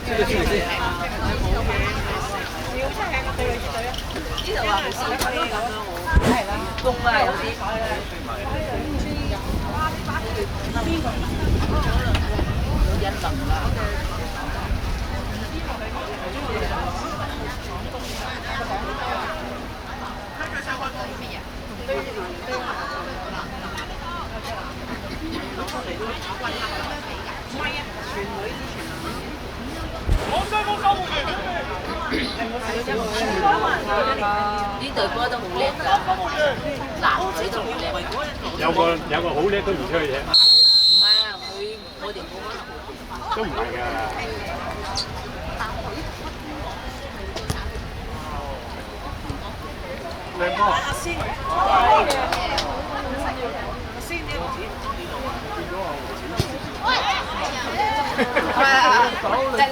呢度話冇試過咁樣喎，公啊有啲。有一輪啦。呢隊波都好叻㗎，男隊都好叻。有個好叻都唔出去啫。唔係啊，我哋冇可能。都唔係㗎。靚波。阿仙，真係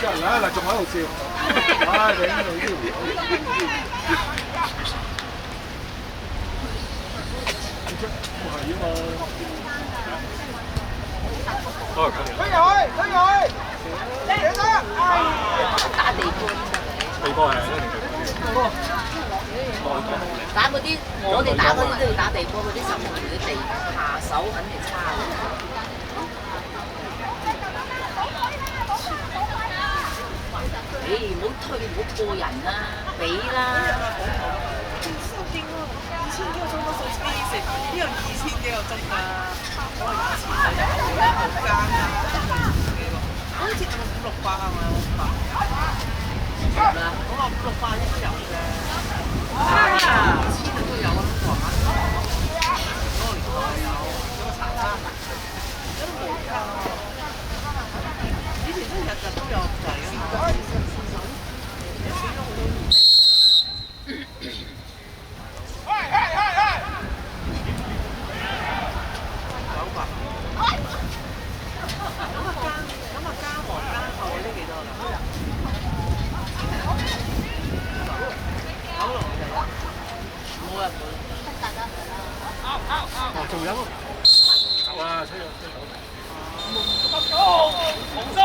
真係嗱，仲喺度笑，唉，頂你啲條。係啊嘛。哦，推佢，推佢，你得，打地波。地波係一定要。打嗰啲，我哋打嗰啲都要打地波，嗰啲守門員啲地下手肯定差。唔好推，唔好過人啦，俾啦。2000幾個鐘都數黐線，呢有2000幾個鐘㗎，我係2000幾個，好奸啊！好似500-600係咪？600。我話500-600應該有嘅。2000都有啊，嗰個年代有，嗰個茶餐，都冇㗎。以前真係日日都有仔啊！仲有啊，吹咗。紅色。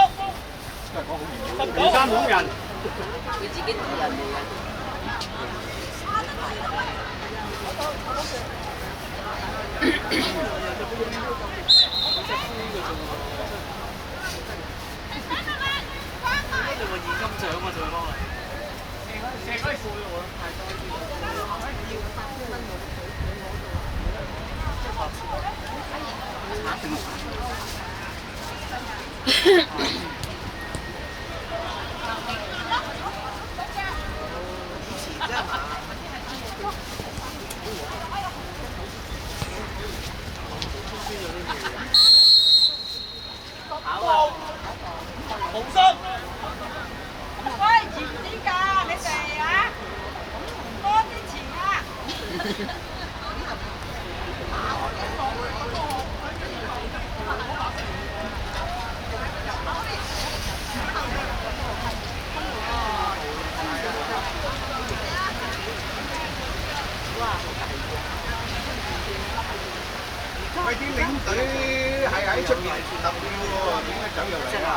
真係講好嚴。13冇人。佢自己冇人嚟嘅。你個現金獎啊，最幫啊！射嗰啲褲我太多啲。紅色。喂，遲啲㗎，你哋啊，多啲錢啊！喂，啲領隊係喺出邊揼嘅喎，點解走入嚟啊？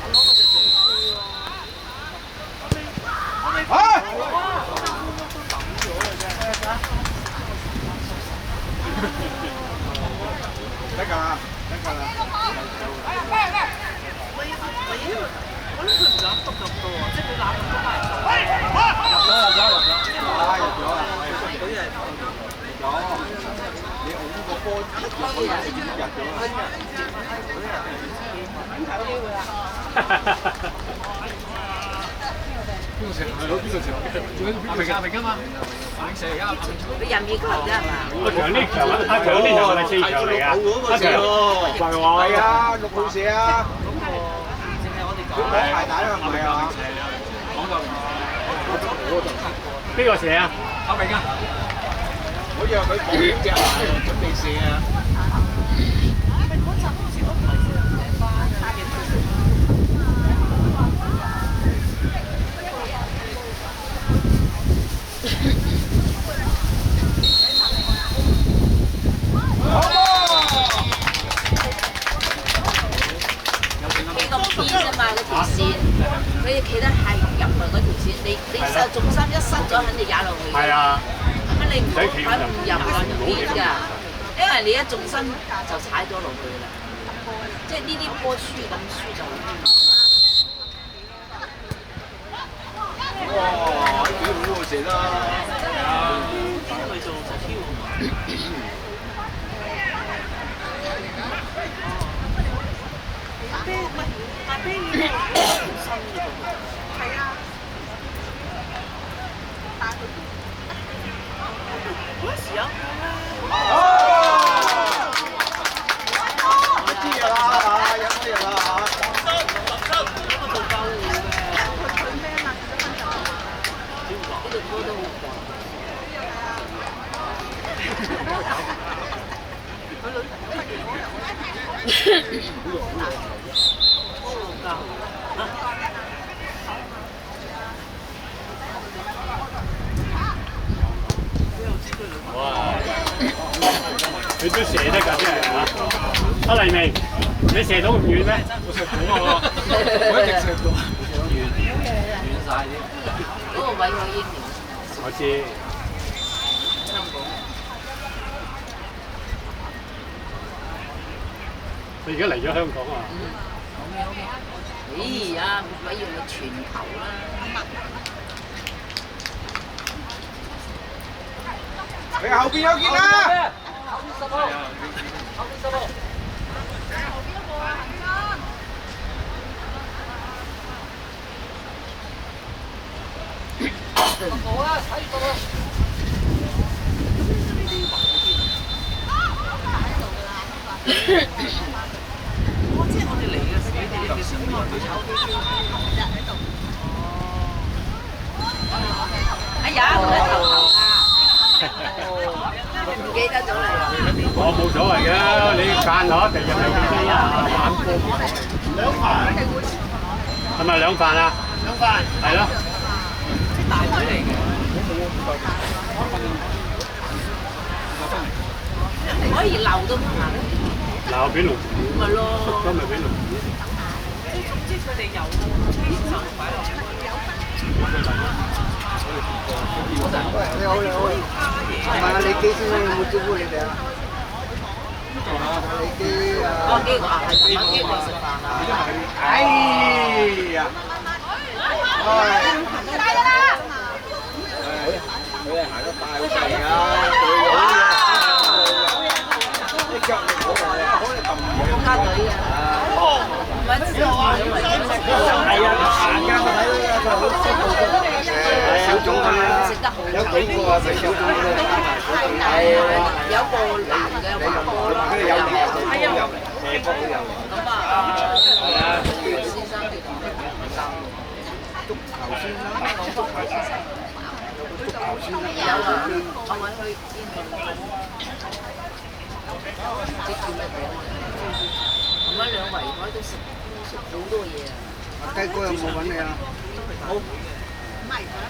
我攞個隻蛇杯咯。啊！都抌咗啦啫。得㗎啦，得㗎啦。我諗佢唔攬篤咁多啊，即係佢攬咁多埋手。入咗啊！嗰啲係入咗。你澳個波入咗啦。有機會啊！邊個射？係咯，邊個射？阿明啊嘛，阿明射而家。佢任意球啫係嘛？阿強呢場啊，阿強呢場係咪4場嚟㗎？阿強係話係啊，6號射啊。淨係我哋講。講大大啦，係咪啊？講到邊個射啊？阿明啊！我以為佢保險隻準備射啊！嗰陣好似都唔係射翻嘅。你企得係入去嗰條線，你重心一失咗，肯定踩落去。係啊。咁你唔好喺唔入啊邊㗎，因為你一重心就踩咗落去啦。即係呢啲波輸咁輸就好哇！幾好喎，射得。邊去做實挑啤唔係大啤呢個新嘅喎。係啊。嗰時有一支嘢啦，有乜嘢啦？一個做救護嘅。呢度波都好廣。哇！佢都射得㗎，真係嚇！阿黎明，你射到咁遠咩？我射到啊！我一直射到。遠曬啲。嗰個位我英年。我知。香港。你而家嚟咗香港啊？咦呀，鬼要去全球啦！你後邊有件啦！好啊，睇到啊！我知我哋嚟嘅時，你哋嘅小朋友哎呀，同你頭頭啊！唔記得咗啦。我冇所謂嘅，你間我一定入嚟幾多啊？玩波。兩飯。係咪兩飯啊？兩飯。係咯。即係大隊嚟嘅。可以留都唔行。留俾龍虎。咪咯。今日俾龍虎。即係總之佢哋有就擺落去。你好，你好。問下李基先生有冇招呼你哋啊？李基啊。哦，基哥啊，係琴晚基哥食飯啊。哎呀！大㗎啦！佢哋行得快好快啊！啲腳力好大啊！可以撳國家隊啊！唔係之後啊，係啊，行家我睇到佢好識做小種啊，食得好。有幾個啊？食小種嘅，係啊，有個男嘅滑波咯，佢哋有嚟，係啊，斜坡都有嚟。咁啊，先生佢同佢足球先生，足球先生，足球先生有啊，我揾佢邊度？即叫咩名？咁樣兩圍台都食好多嘢啊！阿雞哥有冇揾你啊？冇。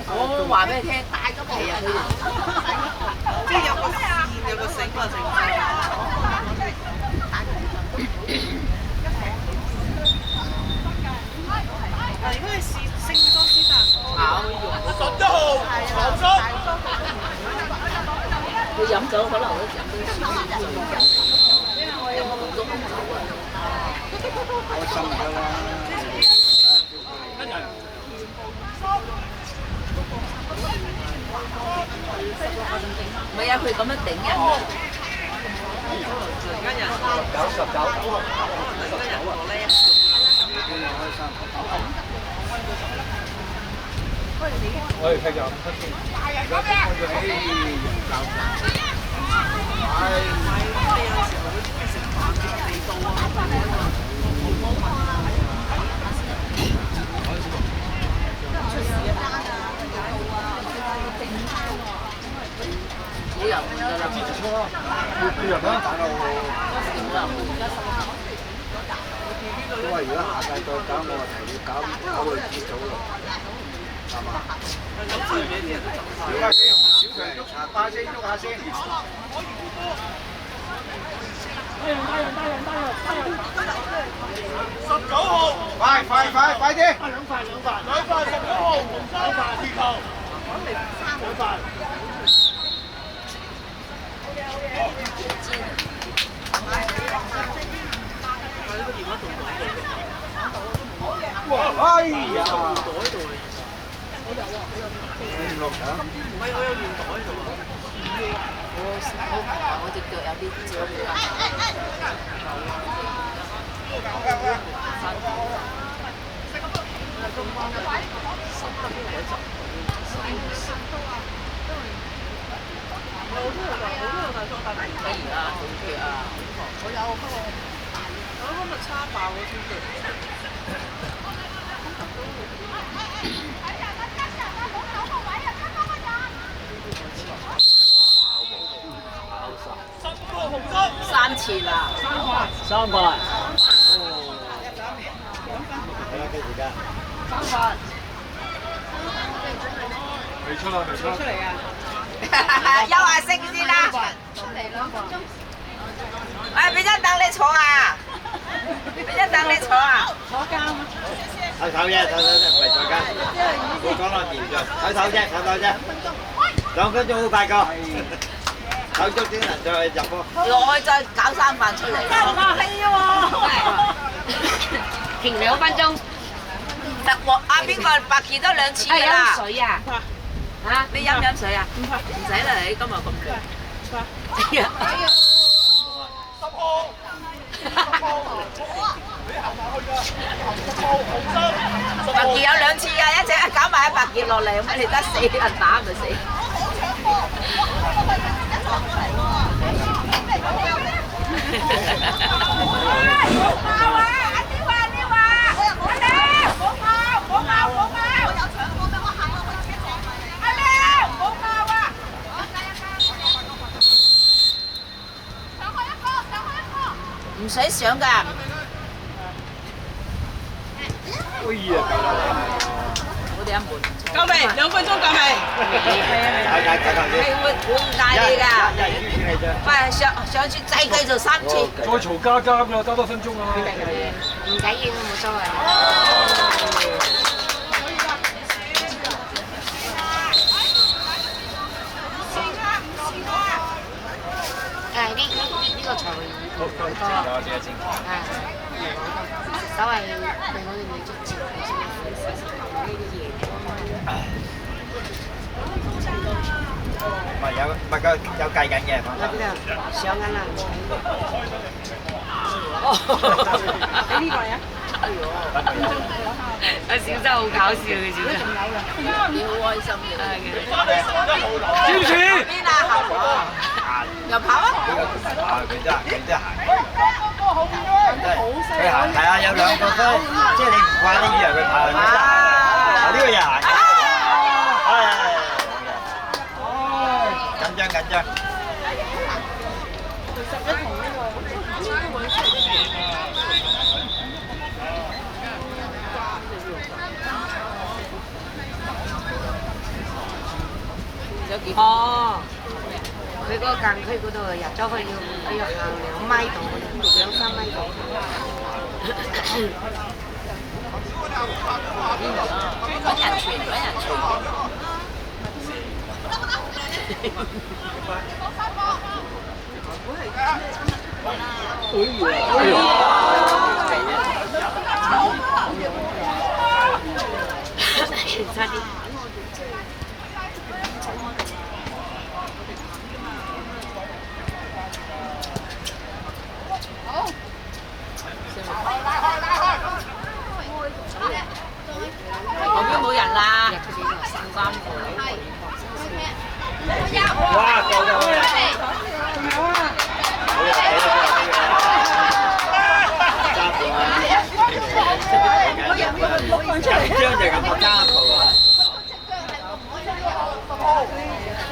我話俾你聽，大咗皮啊！佢哋即係有個線，有個繩啊，成嗱，如果你試聖多斯達考11號黃叔，佢飲酒可能都飲到少醉飲，飲好多紅酒啊！開心㗎啦！唔係啊，佢咁樣頂人。而家人19而家人過叻。開心。我哋繼續出先。而家開咗起教你有時候嗰啲咩食飯嘅地道啊，冇人㗎啦，佢入啦，打到冇人。都話如果下屆再搞，我話提議搞去節組咯，係嘛？咁做嘢啲人都走晒。小強喐下先，喐下先。19號，快！快啲！兩塊11號，紅衫2球，2塊。哎呀！我隻腳有啲焦。不如啊，對腳啊！我有，不過我今日叉爆嗰先對。3次啦。3塊。睇下幾時間？未出啦，未出。出嚟啊！休下息先啦。出嚟2分鐘。喂，俾張凳你坐啊！俾張凳你坐啊！坐監啊！睇手啫，睇手啫，唔係再加。冇講落掂咗，睇手啫，睇手啫。2分鐘好快過。手足先能再入波。落去再搞3飯出嚟。真係唔客氣喎！停2分鐘。阿邊個白傑都2次㗎啦。飲水啊！嚇，你飲唔飲水啊？唔使啦，你今日咁涼。白傑有2次㗎，一隻搞埋阿白傑落嚟，咁你得4人打咪死。唔使上㗎。哎呀！我哋一門。夠未？2分鐘夠未？係會嗌你㗎。喂，上次再繼續3次。再嘈加監啦，加多分鐘啊！唔緊要，冇所謂。呢個場好多，稍微對我哋女足接少少呢啲嘢。唔係有計緊嘅，我知道上緊啦。你呢個啊？阿小周好搞笑嘅小周，你好開心嘅。堅持。邊啊？後啊？又跑啊？佢真係行。佢行係啊，有2個都即係你唔慣呢以為佢跑，佢真係行。呢個又行。緊張。哦，佢嗰個間區嗰度入咗去要行2米度，2-3米度。揾人傳。差啲。後邊冇人啦。3個。哇！夠啦！緊張就咁個加圖啊！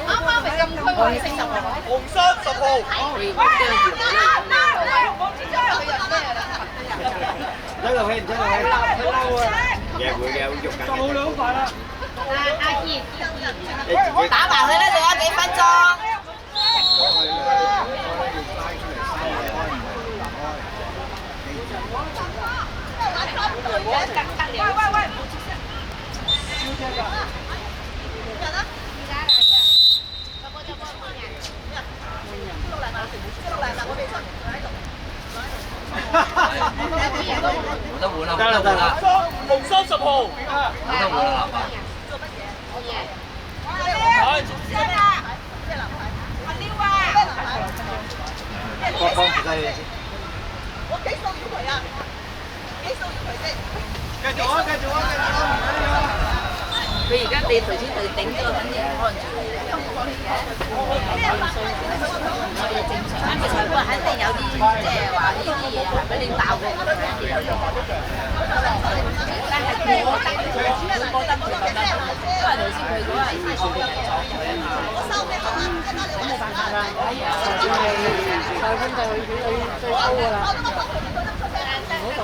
啱啱咪禁區我哋10號。紅衫10號。追落去，嘢會嘅，會喐緊。就2塊啦。阿傑，打埋佢啦，仲有幾分鐘。喂！冇得換啦，得啦得啦。紅30號。冇得換啦，爸。我幫唔使你先。我幾數要佢啊？幾數要佢先？繼續啊！繼續啊！繼續啊！佢而家你頭先佢頂咗，肯定看住你。正常，其實佢肯定有啲即係話呢啲嘢係俾你鬧過佢肯定有用。但係佢覺得佢咁樣，因為頭先佢嗰個係前邊人撞佢啊嘛。咁冇辦法啦，裁判就佢最高㗎啦。唔好同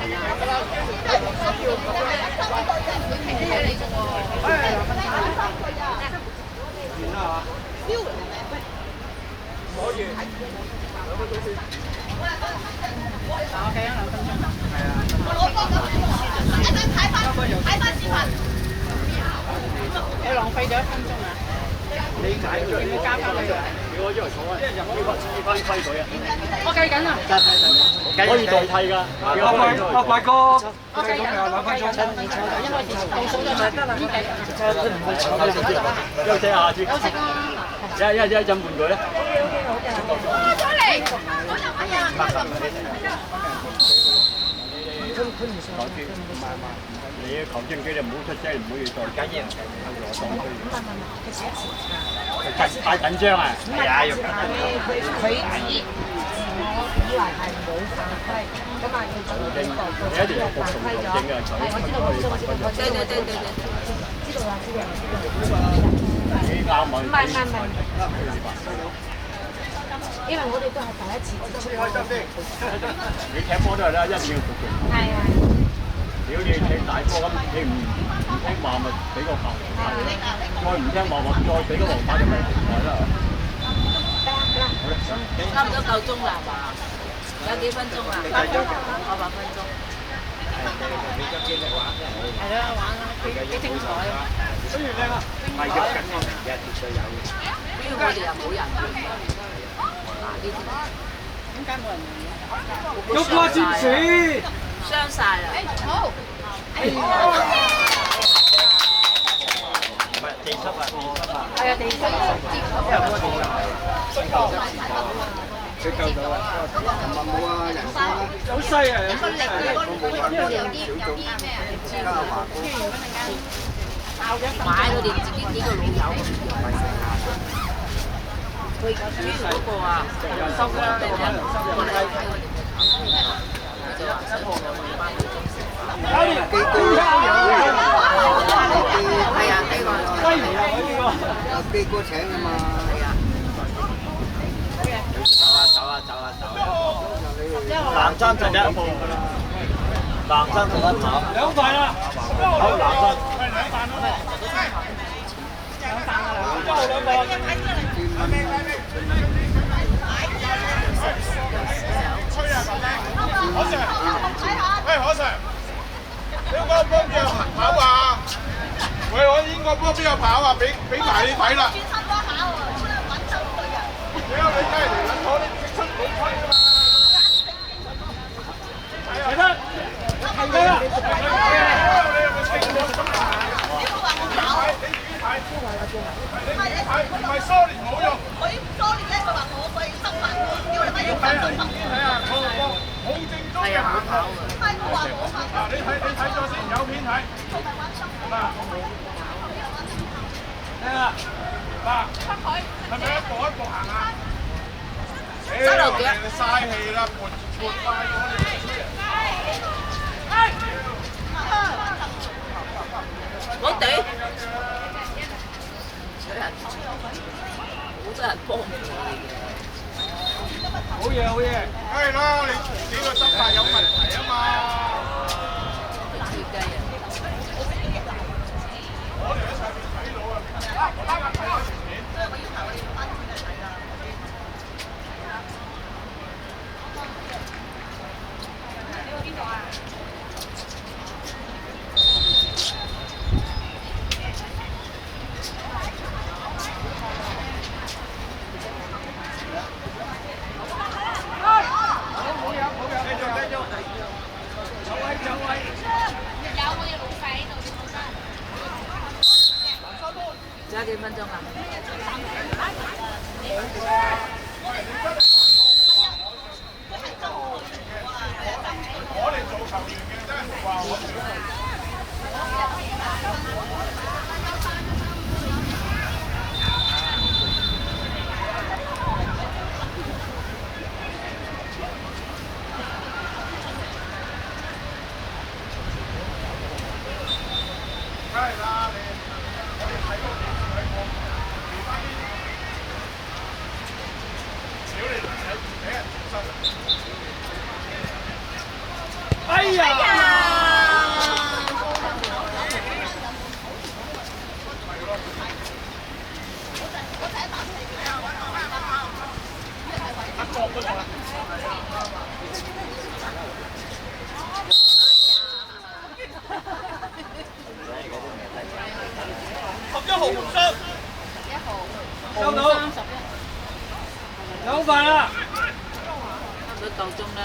你浪費咗1分鐘啊！理解佢，要加翻佢。我因為坐啊，因為入呢個知翻規矩啊。我計緊啊！可以代替㗎。阿貴哥，我計緊2分鐘。一開始倒數就得啦。休息下先。一陣換佢咧。出嚟！你求證機就唔好出聲，唔好要再緊嘢。太緊張啊！係啊，要佢以我以為係冇犯規，咁啊佢就你一定要服從求證嘅，我知道我知道我知道我知道知道啦知道。你啱咪？唔係，因為我哋都係第一次接觸。你踢波都係啦，一定要服從。係啊。如果你踢大波咁，你唔聽話咪俾個白牌，再唔聽話咪再俾個黃牌就咪停賽啦。差唔多夠鐘啦，係嘛？有幾分鐘啊？8分鐘。係啦，玩啦，幾精彩啊！係喐緊我明嘅，絕對有嘅。主要我哋又冇人換嘅。嗱呢啲點解冇人換嘅？喐過接水。傷晒啦。好。唔係地濕啊，係啊，地濕佢救到啊！琴日冇啊，人多啦，好犀啊！買佢哋自己幾個老友咁佢主要嗰個啊，收啦，你睇我哋睇我哋佢就話想我哋班女中係啊，呢個有飛哥請啊嘛。係啊。男生就一步，男生就一跑。兩塊啦，好男生。喂，何 Sir， 你個波邊有跑啊？喂，我英國波邊有跑啊？俾埋你睇啦。屌你梗係嚟撚攞啲直出冇吹啊嘛！係啊，係啊，你有冇識我咁啊？你冇話我跑，你自己睇，你睇，唔係疏連冇用。佢疏連咧，佢話我佢生物，叫你咪要睇啊！睇啊，我好正宗嘅行跑。嗱，你睇咗先，有片睇。嗱，聽啊，嗱，係咪一步一步行啊？收留腳，嘥氣啦，撥快咗我哋好多人幫我哋嘅。好嘢，好嘢。梗係啦，你個執法有問題啊嘛。切雞啊！我哋喺上面睇到啊，我拉埋睇下前面。仲有幾分鐘啊？我哋做球員嘅真係話我哋。梗係啦，我哋睇過睇過，其他啲屌你俾人收。哎呀！11號紅衫，1號，收到，有快啦，差唔多夠鐘啦，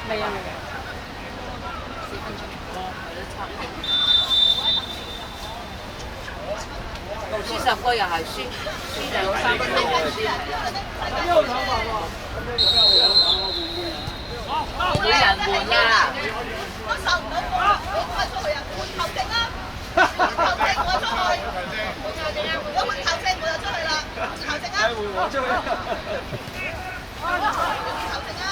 未啊，4分鐘，係咯，差唔多。輸10個又係輸2、3分鐘又輸，每人換啦。我受唔到波，我快出去啊！換球證啊！換球證我出去，如果換球證我就出去啦。換球證啊！換我出去。換球證啊！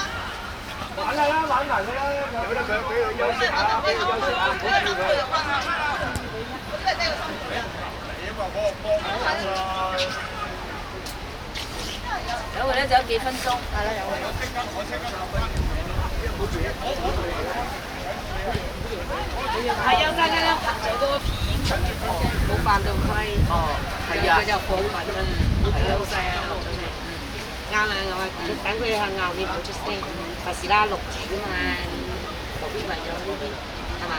玩下啦，玩埋佢啦，有得佢俾佢休息下，俾佢休息下，唔好叫佢。我真係聽個心嚟啊！因為嗰個波冇啦。有佢咧，就有幾分鐘。係啦，有佢。我即刻留翻。係啊，啱拍咗嗰個片，冇扮到虧。哦，係啊。佢就好穩啊，好細啊，啱啦，我等佢向後面跑出聲，費事啦，錄住啊嘛，何必為咗呢啲係嘛？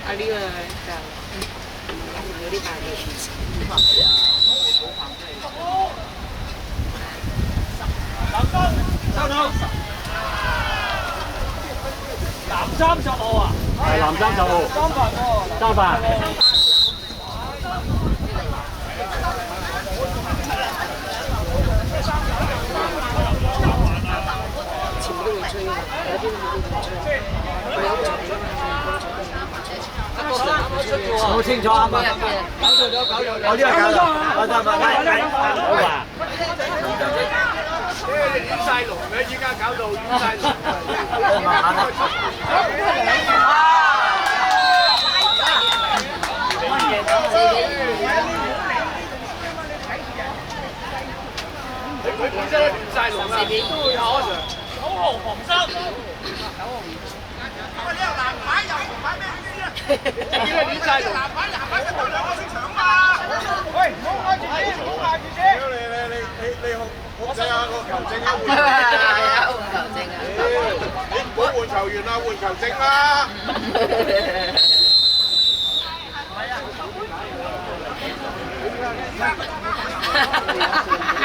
啊呢個就有啲大嘅。收到。男30號啊！係男30號。3發喎。全部都會吹㗎，有啲都會吹。佢有場㗎嘛，好清楚啊！搞錯咗，搞錯咗。我呢個搞錯，我得唔得？好啊。亂晒龍嘅，依家搞到亂晒龍。佢本身亂晒龍啊！9號黃衫。喂，你又藍牌又紅牌咩意思啊？點解亂晒龍？藍牌先到2個先搶嘛！喂，唔好嗌住先，唔好嗌住先。你控制下個球證啊！係啊，換球證啊！你唔好換球員啦，換球證啦！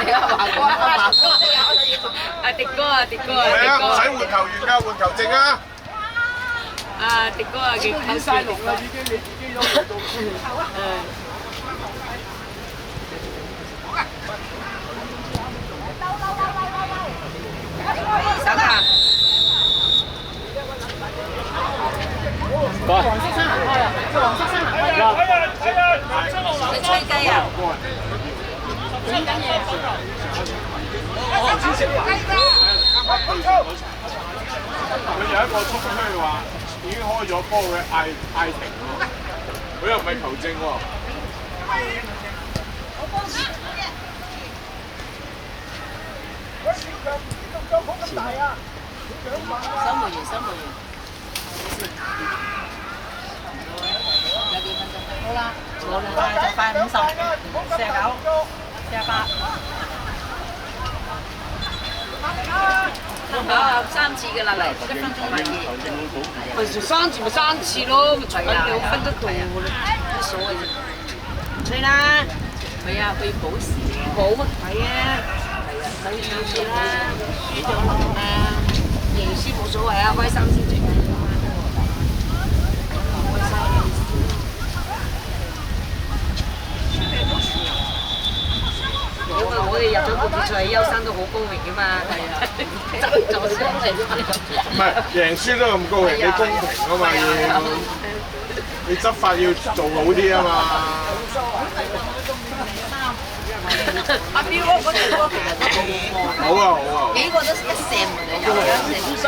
你阿華哥，阿迪哥啊，迪哥啊，係啊，唔使迪換球員㗎，換球證啊！啊，迪哥啊，幾搞笑！晒龍啦，已經你自己都做到。手啊！黃色衫行開啊！黃色衫行開啊！你吹雞啊！整緊嘢。佢有一個衝出去話已經開咗波嘅嗌停喎，佢又唔係球證喎。守門員，守門員。有幾分鐘？好啦，冇啦，就快50、49、48。3次嘅啦，嚟1分鐘咪咪就3次咪3次咯，咪隨便2分得到嘅啦，冇所謂啫。吹啦！唔係啊，佢要補時。冇乜鬼啊！係啊，咪2次啦，輸咗咯。贏輸冇所謂啊，開心先最緊要啊！開心。高榮㗎嘛，執咗出嚟。唔係贏輸都咁高興，你公平啊嘛要，你執法要做好啲啊嘛。阿彪嗰條歌其實都好好啊好啊。幾個都一射門啊，有一射。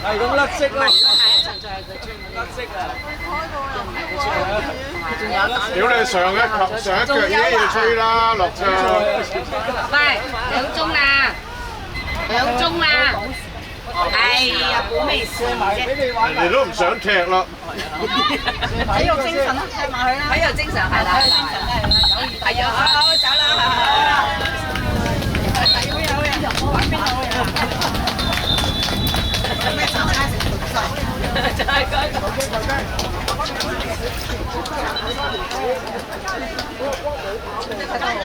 係咁甩色咯。屌你上一腳已經要吹啦，落場。喂，2鐘啦，2鐘啦。哎呀，冇咩事啫。人哋都唔想踢啦。體育精神咯，踢埋佢啦。體育精神係啦，係啊，好走啦。